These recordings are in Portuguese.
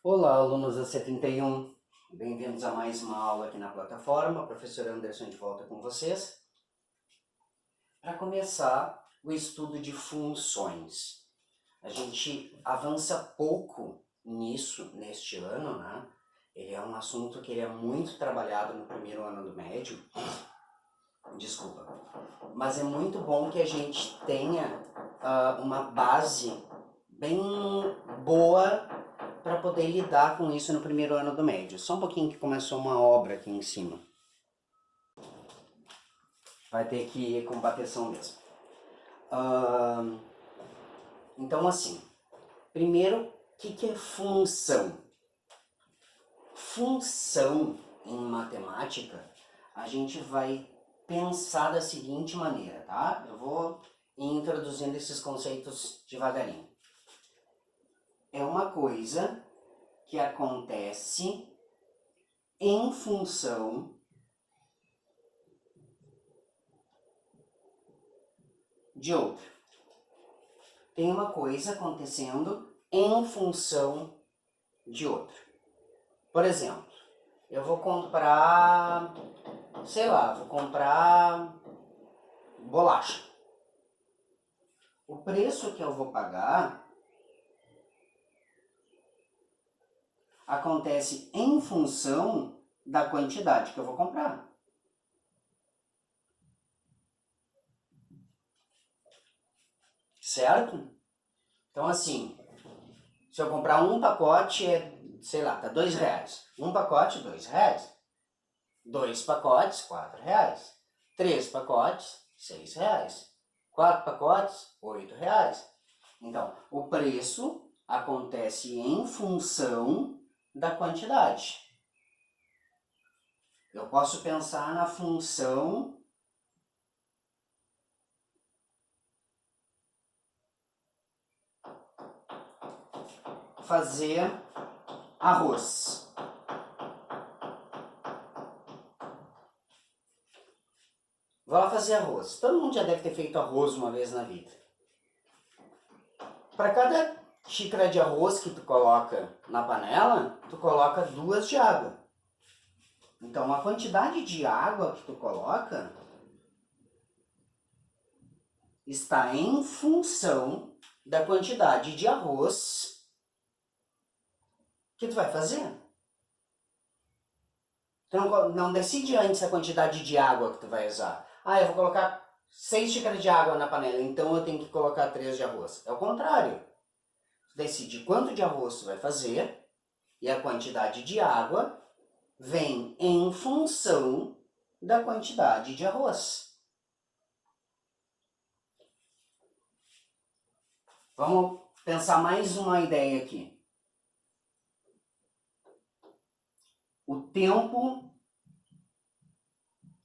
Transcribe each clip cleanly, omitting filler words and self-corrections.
Olá, alunos da C31, bem-vindos a mais uma aula aqui na plataforma. Professor Anderson de volta com vocês. Para começar, o estudo de funções. A gente avança pouco nisso neste ano, né? Ele é um assunto que ele é muito trabalhado no primeiro ano do médio. Desculpa. Mas é muito bom que a gente tenha uma base bem boa para poder lidar com isso no primeiro ano do médio. Só um pouquinho que começou uma obra aqui em cima. Vai ter que ir com bateção mesmo. Então, assim, primeiro, o que é função? Função em matemática, a gente vai pensar da seguinte maneira, tá? Eu vou introduzindo esses conceitos devagarinho. É uma coisa que acontece em função de outra. Tem uma coisa acontecendo em função de outra. Por exemplo, eu vou comprar, vou comprar bolacha. O preço que eu vou pagar acontece em função da quantidade que eu vou comprar. Certo? Então, assim, se eu comprar um pacote, tá R$2. Um pacote, R$2. 2 pacotes, R$4. 3 pacotes, R$6. 4 pacotes, R$8. Então, o preço acontece em função da quantidade. Eu posso pensar na função fazer arroz. Vou lá fazer arroz. Todo mundo já deve ter feito arroz uma vez na vida. Para cada xícara de arroz que tu coloca na panela, tu coloca 2 de água. Então, a quantidade de água que tu coloca está em função da quantidade de arroz que tu vai fazer. Tu não decide antes a quantidade de água que tu vai usar. Eu vou colocar 6 xícaras de água na panela, então eu tenho que colocar 3 de arroz. É o contrário. Tu decide quanto de arroz tu vai fazer e a quantidade de água vem em função da quantidade de arroz. Vamos pensar mais uma ideia aqui. O tempo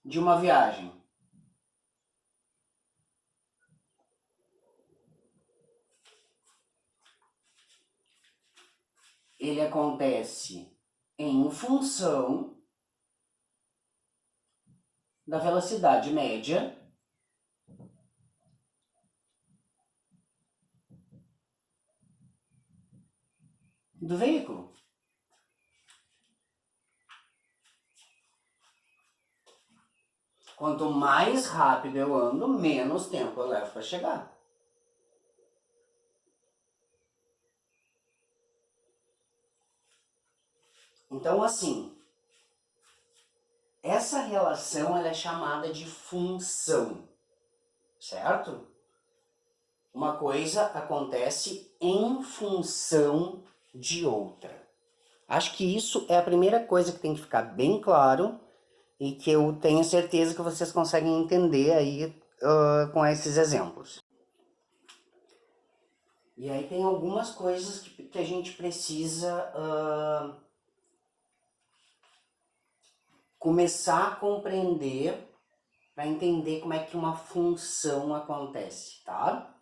de uma viagem. Ele acontece em função da velocidade média do veículo. Quanto mais rápido eu ando, menos tempo eu levo para chegar. Então, assim, essa relação ela é chamada de função, certo? Uma coisa acontece em função de outra. Acho que isso é a primeira coisa que tem que ficar bem claro e que eu tenho certeza que vocês conseguem entender aí com esses exemplos. E aí tem algumas coisas que a gente precisa começar a compreender para entender como é que uma função acontece, tá?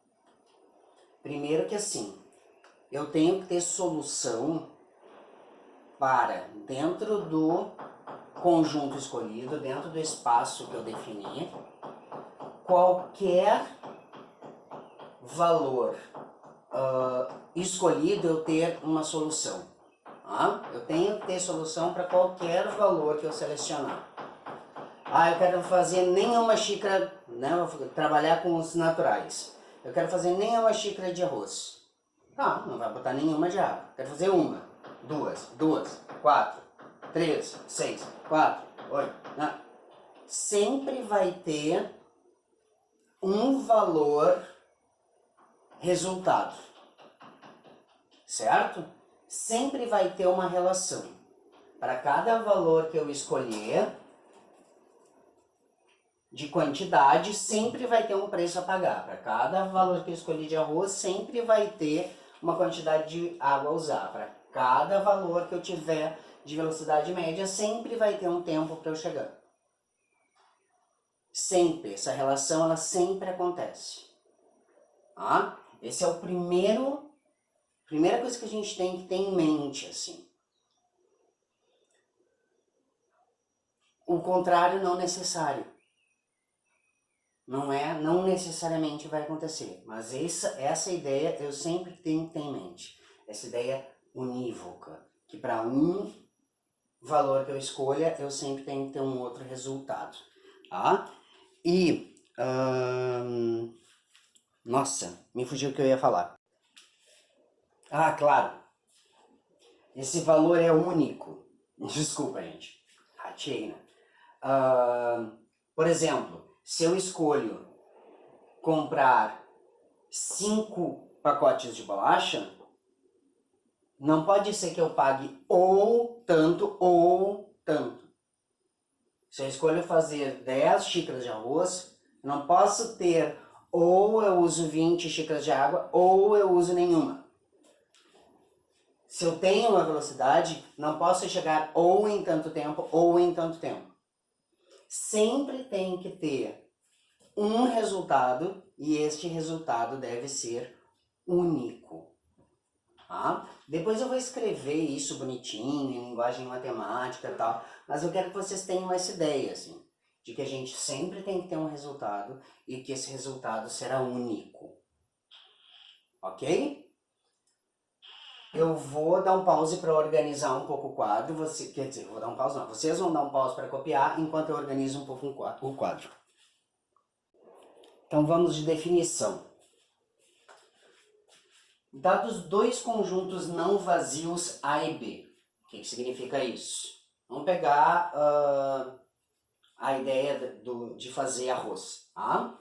Primeiro que assim, eu tenho que ter solução para, dentro do conjunto escolhido, dentro do espaço que eu defini, qualquer valor escolhido eu ter uma solução. Tá? Eu tenho que ter solução para qualquer valor que eu selecionar. Eu quero fazer nenhuma xícara, né? Vou trabalhar com os naturais. Eu quero fazer nenhuma xícara de arroz. Não vai botar nenhuma de água. Quero fazer uma, duas, 4, 3, 6, 4, 8. Não. Sempre vai ter um valor resultado. Certo? Sempre vai ter uma relação. Para cada valor que eu escolher, de quantidade, sempre vai ter um preço a pagar. Para cada valor que eu escolhi de arroz, sempre vai ter uma quantidade de água a usar. Para cada valor que eu tiver de velocidade média, sempre vai ter um tempo para eu chegar. Sempre. Essa relação, ela sempre acontece. Tá? Esse é o primeira coisa que a gente tem que ter em mente, assim. O contrário não necessário. Não necessariamente vai acontecer, mas essa ideia eu sempre tenho que ter em mente. Essa ideia unívoca, que para um valor que eu escolha, eu sempre tenho que ter um outro resultado. Tá? E, nossa, me fugiu o que eu ia falar. Claro, esse valor é único. Desculpa, gente. Ratei, né? Por exemplo, se eu escolho comprar 5 pacotes de bolacha, não pode ser que eu pague ou tanto. Se eu escolho fazer 10 xícaras de arroz, não posso ter ou eu uso 20 xícaras de água ou eu uso nenhuma. Se eu tenho uma velocidade, não posso chegar ou em tanto tempo ou em tanto tempo. Sempre tem que ter um resultado e este resultado deve ser único. Tá? Depois eu vou escrever isso bonitinho, em linguagem matemática e tal, mas eu quero que vocês tenham essa ideia, assim, de que a gente sempre tem que ter um resultado e que esse resultado será único. Ok? Eu vou dar um pause para organizar um pouco o quadro. Vou dar um pause não. Vocês vão dar um pause para copiar enquanto eu organizo um pouco o quadro. Então vamos de definição. Dados dois conjuntos não vazios A e B. O que significa isso? Vamos pegar a ideia de fazer arroz. Tá?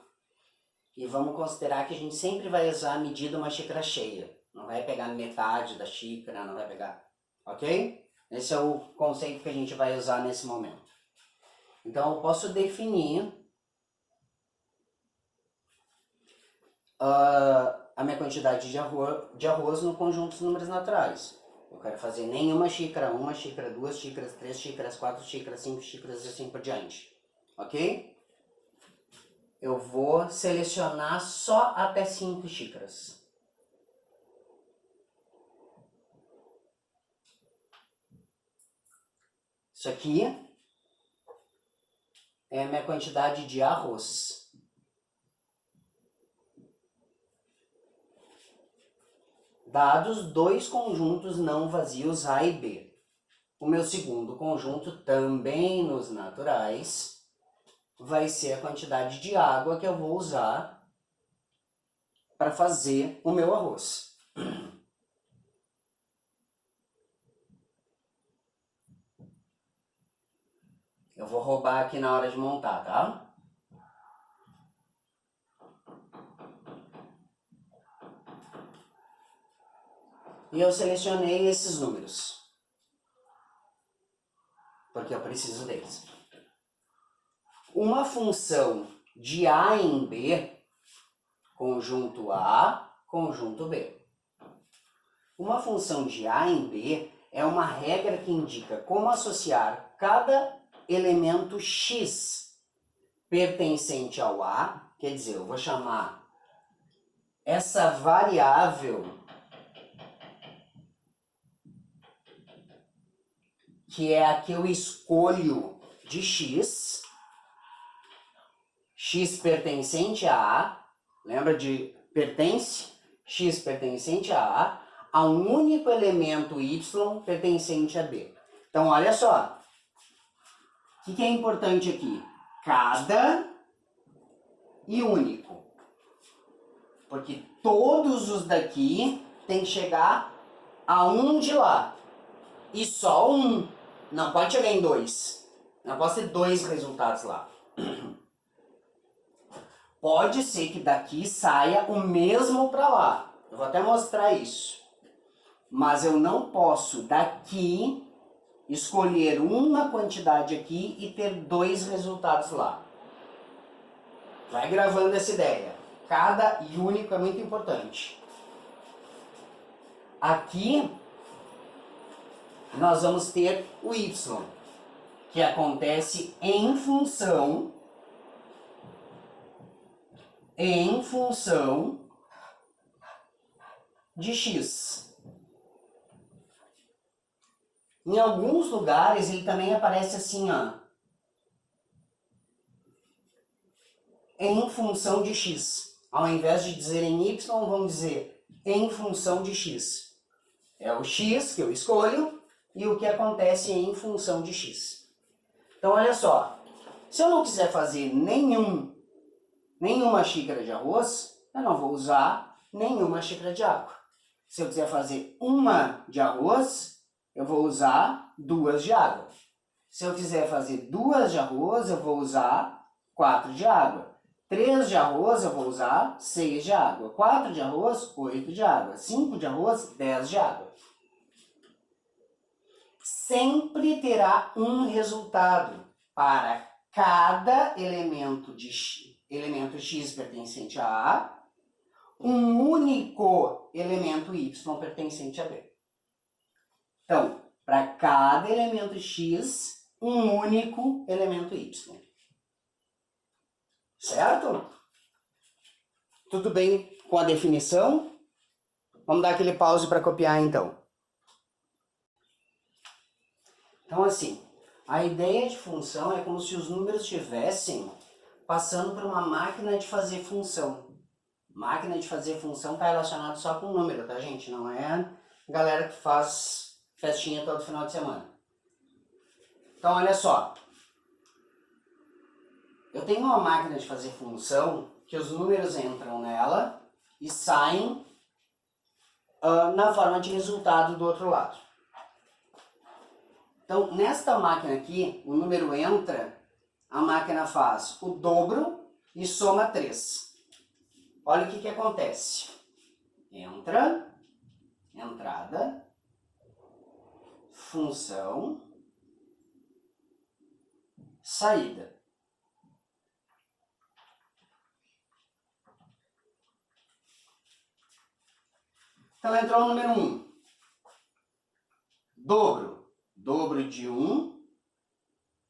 E vamos considerar que a gente sempre vai usar a medida uma xícara cheia. Não vai pegar metade da xícara, não vai pegar. Ok? Esse é o conceito que a gente vai usar nesse momento. Então eu posso definir a minha quantidade de arroz no conjunto dos números naturais. Eu quero fazer nenhuma xícara, uma xícara, 2 xícaras, 3 xícaras, 4 xícaras, 5 xícaras e assim por diante. Ok? Eu vou selecionar só até 5 xícaras. Isso aqui é a minha quantidade de arroz. Dados dois conjuntos não vazios A e B. O meu segundo conjunto, também nos naturais, vai ser a quantidade de água que eu vou usar para fazer o meu arroz. Eu vou roubar aqui na hora de montar, tá? E eu selecionei esses números, porque eu preciso deles. Uma função de A em B, conjunto A, conjunto B. Uma função de A em B é uma regra que indica como associar cada elemento x pertencente ao A, quer dizer, eu vou chamar essa variável que é a que eu escolho de x pertencente a A, lembra de pertence? X pertencente a a um único elemento y pertencente a B. Então, olha só. O que é importante aqui? Cada e único. Porque todos os daqui tem que chegar a um de lá. E só um. Não pode chegar em dois. Não pode ter dois resultados lá. Pode ser que daqui saia o mesmo para lá. Eu vou até mostrar isso. Mas eu não posso daqui escolher uma quantidade aqui e ter dois resultados lá. Vai gravando essa ideia. Cada e único é muito importante. Aqui nós vamos ter o y, que acontece em função de x. Em alguns lugares ele também aparece assim, ó, em função de x. Ao invés de dizer em y, vamos dizer em função de x. É o x que eu escolho e o que acontece em função de x. Então, olha só. Se eu não quiser fazer nenhuma xícara de arroz, eu não vou usar nenhuma xícara de água. Se eu quiser fazer uma de arroz, eu vou usar 2 de água. Se eu quiser fazer 2 de arroz, eu vou usar 4 de água. 3 de arroz, eu vou usar 6 de água. 4 de arroz, 8 de água. 5 de arroz, 10 de água. Sempre terá um resultado para cada elemento x pertencente a A, um único elemento y pertencente a B. Então, para cada elemento x, um único elemento y. Certo? Tudo bem com a definição? Vamos dar aquele pause para copiar então. Então assim, a ideia de função é como se os números estivessem passando por uma máquina de fazer função. Máquina de fazer função está relacionado só com número, tá gente? Não é galera que faz festinha todo final de semana. Então olha só. Eu tenho uma máquina de fazer função que os números entram nela e saem na forma de resultado do outro lado. Então, nesta máquina aqui, o número entra, a máquina faz o dobro e soma 3. Olha o que acontece. Entra, entrada, função, saída. Então, entrou o número 1. Dobro. Dobro de 1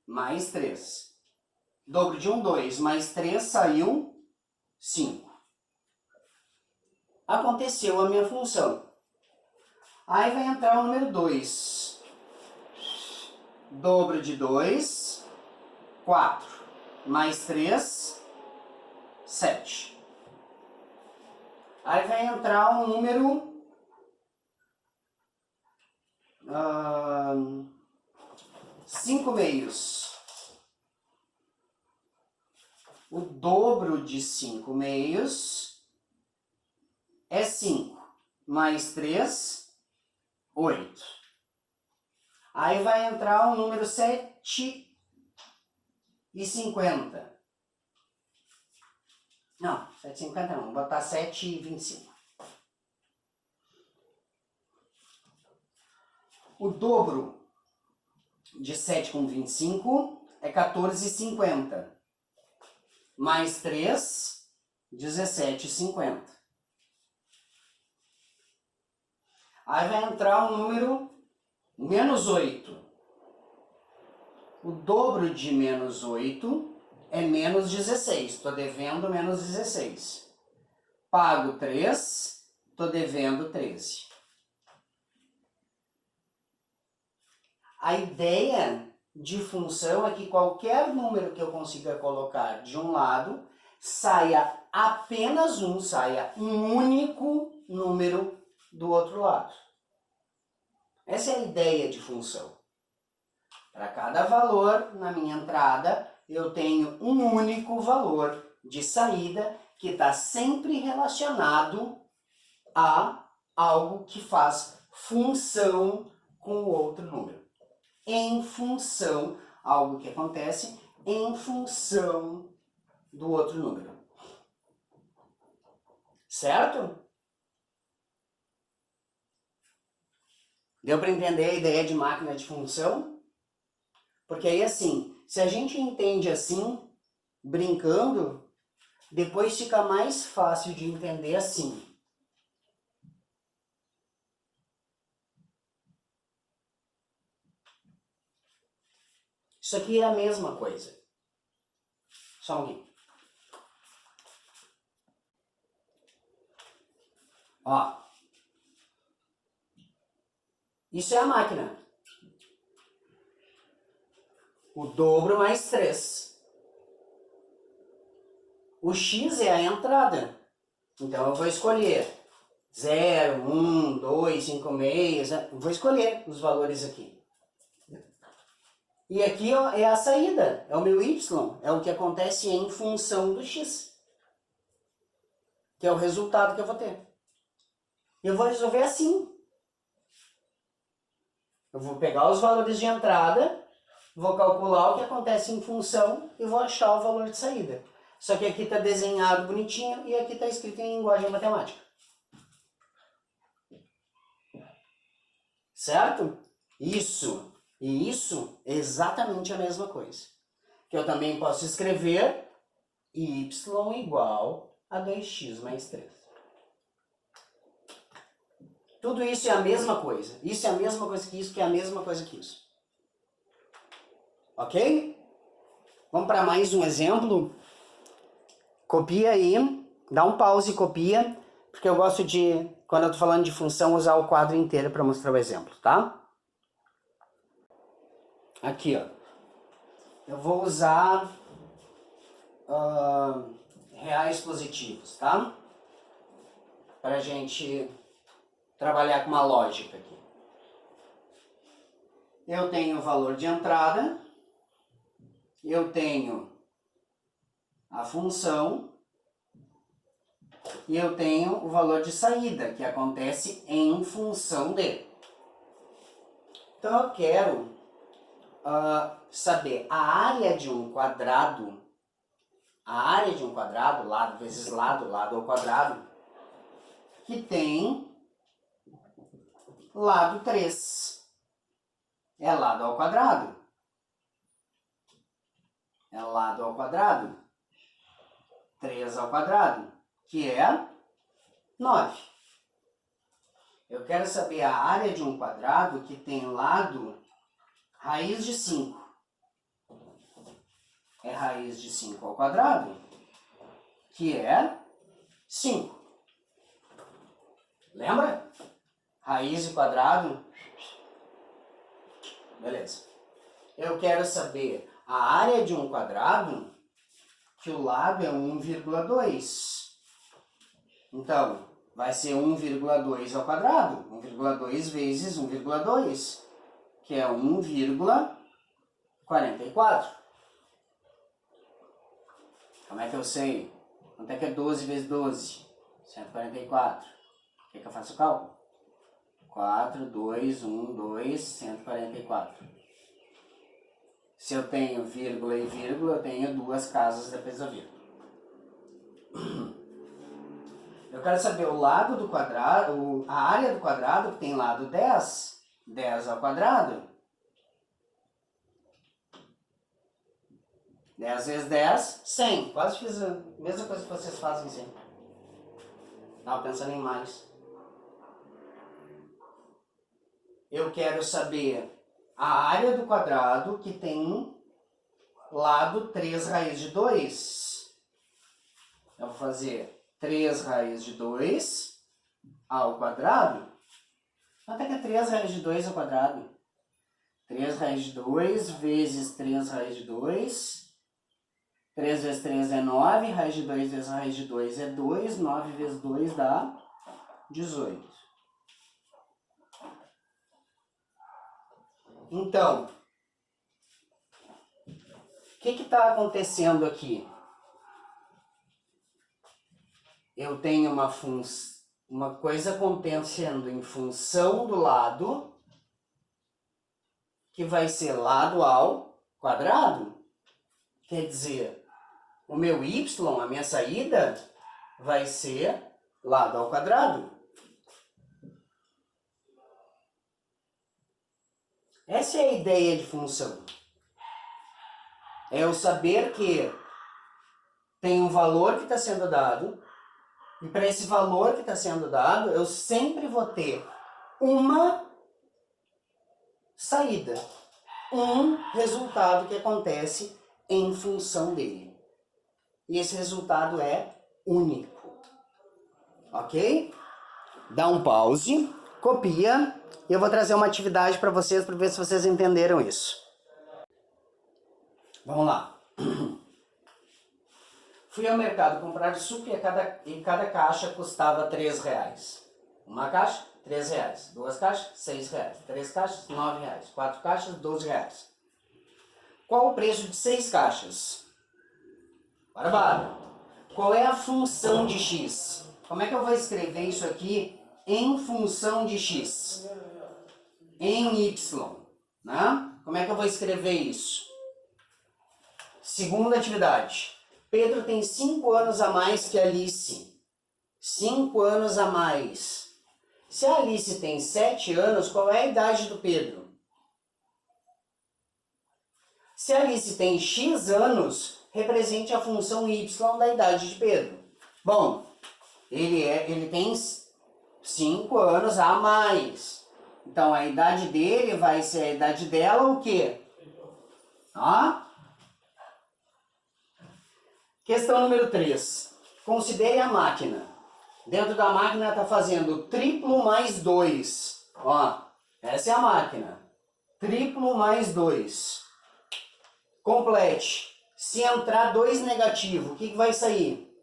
mais 3. Dobro de 1, 2. Mais 3 saiu 5. Aconteceu a minha função. Aí vai entrar o número 2. Dobro de 2, 4. Mais 3, 7. Aí vai entrar o número 5 meios. O dobro de 5 meios é 5. Mais 3, 8. Aí vai entrar o número 7,50. Não, 7,50 não. Vou botar 7,25. O dobro de 7,25 é 14,50. Mais 3, 17,50. Aí vai entrar o número menos 8. O dobro de menos 8 é menos 16. Estou devendo menos 16. Pago 3, estou devendo 13. A ideia de função é que qualquer número que eu consiga colocar de um lado, saia apenas um único número do outro lado. Essa é a ideia de função. Para cada valor na minha entrada, eu tenho um único valor de saída que está sempre relacionado a algo que faz função com o outro número. Em função, algo que acontece em função do outro número. Certo? Deu para entender a ideia de máquina de função? Porque aí assim, se a gente entende assim, brincando, depois fica mais fácil de entender assim. Isso aqui é a mesma coisa. Só um pouquinho. Ó. Isso é a máquina. O dobro mais 3. O x é a entrada. Então eu vou escolher 0, 1, 2, 5, meio. Vou escolher os valores aqui. E aqui ó, é a saída, é o meu y, é o que acontece em função do x. Que é o resultado que eu vou ter. Eu vou resolver assim. Eu vou pegar os valores de entrada, vou calcular o que acontece em função e vou achar o valor de saída. Só que aqui está desenhado bonitinho e aqui está escrito em linguagem matemática. Certo? Isso e isso é exatamente a mesma coisa. Que eu também posso escrever y igual a 2x mais 3. Tudo isso é a mesma coisa. Isso é a mesma coisa que isso, que é a mesma coisa que isso. Ok? Vamos para mais um exemplo. Copia aí, dá um pause e copia, porque eu gosto de, quando eu estou falando de função, usar o quadro inteiro para mostrar o exemplo, tá? Aqui, ó. Eu vou usar reais positivos, tá? Para a gente trabalhar com uma lógica aqui. Eu tenho o valor de entrada, eu tenho a função e eu tenho o valor de saída, que acontece em função de. Então eu quero saber a área de um quadrado, lado vezes lado, lado ao quadrado, que tem lado 3. É lado ao quadrado. É lado ao quadrado. 3 ao quadrado, que é 9. Eu quero saber a área de um quadrado que tem lado raiz de 5. É raiz de 5 ao quadrado, que é 5. Lembra? Raiz de quadrado. Beleza. Eu quero saber a área de um quadrado, que o lado é 1,2. Então, vai ser 1,2 ao quadrado. 1,2 vezes 1,2, que é 1,44. Como é que eu sei? Quanto é que é 12 vezes 12? 144. Quer que eu faça o cálculo? 4, 2, 1, 2, 144. Se eu tenho vírgula e vírgula, eu tenho duas casas depois da vírgula. Eu quero saber o lado do quadrado, a área do quadrado que tem lado 10. 10 ao quadrado. 10 vezes 10, 100. Quase fiz a mesma coisa que vocês fazem sempre. Estava pensando em mais. Eu quero saber a área do quadrado que tem lado 3 raiz de 2. Eu vou fazer 3 raiz de 2 ao quadrado. Quanto é que é 3 raiz de 2 ao quadrado? 3 raiz de 2 vezes 3 raiz de 2. 3 vezes 3 é 9, raiz de 2 vezes raiz de 2 é 2, 9 vezes 2 dá 18. Então, o que está acontecendo aqui? Eu tenho uma coisa acontecendo em função do lado, que vai ser lado ao quadrado. Quer dizer, o meu y, a minha saída, vai ser lado ao quadrado. Essa é a ideia de função. É eu saber que tem um valor que está sendo dado, e para esse valor que está sendo dado, eu sempre vou ter uma saída, um resultado que acontece em função dele. E esse resultado é único. Ok? Dá um pause, copia, e eu vou trazer uma atividade para vocês ver se vocês entenderam isso. Vamos lá. Fui ao mercado comprar suco e cada caixa custava R$3. Uma caixa, R$3. Duas caixas, R$6. Três caixas, R$9. Quatro caixas, R$12. Qual o preço de 6 caixas? Bora. Qual é a função de x? Como é que eu vou escrever isso aqui em função de x? Em y, né? Como é que eu vou escrever isso? Segunda atividade. Pedro tem 5 anos a mais que Alice. 5 anos a mais. Se a Alice tem 7 anos, qual é a idade do Pedro? Se a Alice tem x anos, represente a função y da idade de Pedro. Bom, ele tem 5 anos a mais. Então, a idade dele vai ser a idade dela o quê? Questão número 3. Considere a máquina. Dentro da máquina está fazendo triplo mais 2. Essa é a máquina. Triplo mais 2. Complete. Se entrar 2 negativo, o que vai sair?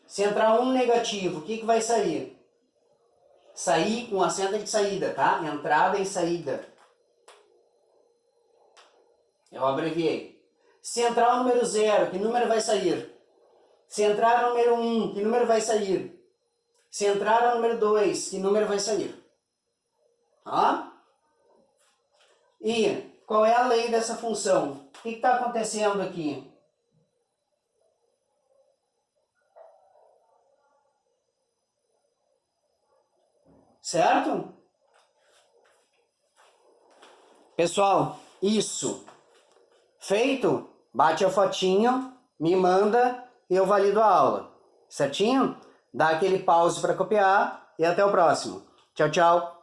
Se entrar 1 negativo, o que vai sair? Sair com acento de saída, tá? Entrada e saída. Eu abreviei. Se entrar o número 0, que número vai sair? Se entrar o número 1, que número vai sair? Se entrar o número 2, que número vai sair? E qual é a lei dessa função? O que está acontecendo aqui? Certo? Pessoal, isso. Feito? Bate a fotinho, me manda e eu valido a aula. Certinho? Dá aquele pause para copiar e até o próximo. Tchau, tchau.